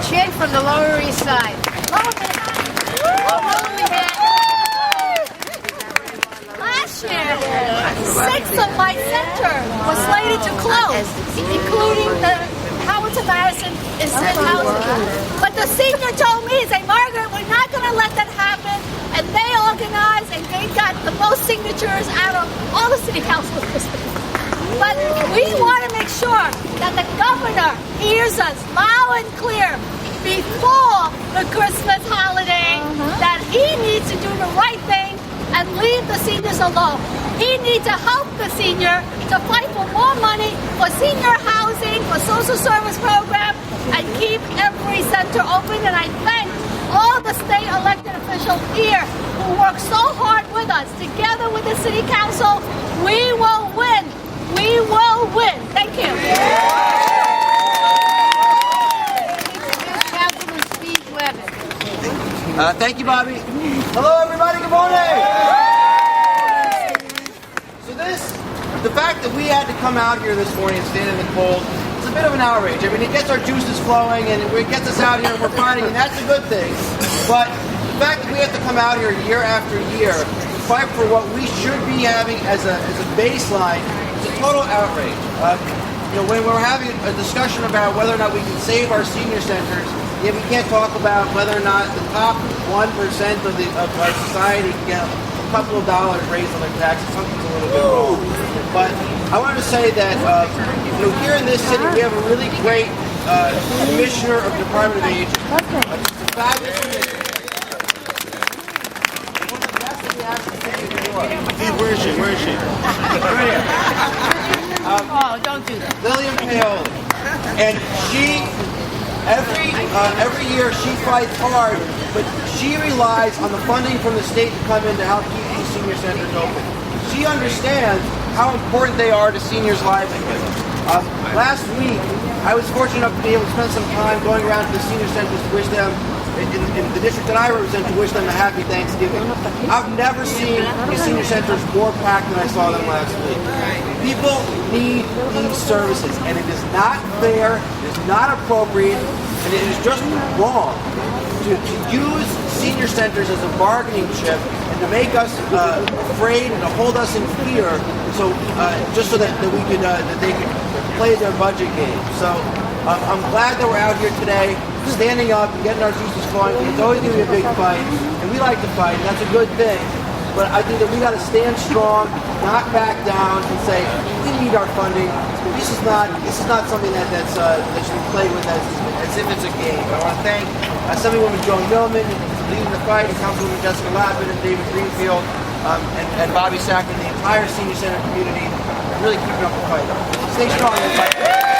Chin from the Lower East Side. Lower Manhattan. Lower Manhattan. Last year, 6 of my center was slated to close, including the Howard's Madison is housing. But the senior told me, say, Margaret, we're not going to let that happen. And they organized and they got the most signatures out of all the city councils. But we want to make sure that the governor hears us loud and clear before the Christmas holiday that he needs to do the right thing and leave the seniors alone. He needs to help the senior to fight for more money for senior housing, for social service program, and keep every center open. And I thank all the state elected officials here who work so hard with us. Together with the city council, we will win. We will win. Thank you. Councilman Steve Levin. Thank you, Bobby. Hello, everybody. Good morning. So the fact that we had to come out here this morning and stand in the cold, it's a bit of an outrage. I mean, it gets our juices flowing and it gets us out here and we're fighting, and that's a good thing. But the fact that we have to come out here year after year to fight for what we should be having as a baseline is a total outrage. When we're having a discussion about whether or not we can save our senior centers, we can't talk about whether or not the top 1% of our society can get a couple of dollars raised on their taxes. Something's a little bit wrong. But I wanted to say that here in this city we have a really great commissioner of the Department of Aging. It's a fabulous commissioner. One of the best that we have in the city of New York. Where is she? Right here. Oh, don't do that. Lillian Paoli. And she, every year she fights hard, but she relies on the funding from the state to come in to help keep these senior centers open. She understands how important they are to seniors' livelihoods. Last week, I was fortunate enough to be able to spend some time going around to the senior centers to wish them, in the district that I represent, to wish them a happy Thanksgiving. I've never seen these senior centers more packed than I saw them last week. People need these services, and it is not fair, it is not appropriate, and it is just wrong to use senior centers as a bargaining chip and to make us afraid and to hold us in fear, so just so that we could that they could play their budget game. So I'm glad that we're out here today, standing up and getting our juices flowing. It's always going to be a big fight, and we like to fight, and that's a good thing. But I think that we got to stand strong, not back down, and say we need our funding. This is not something that should be played with as if it's a game. I want to thank Assemblywoman Joan Millman leading the fight, and Councilwoman Jessica Lappin and David Greenfield, and Bobby Sack and the entire senior center community, really keeping up the fight. Stay strong and fight.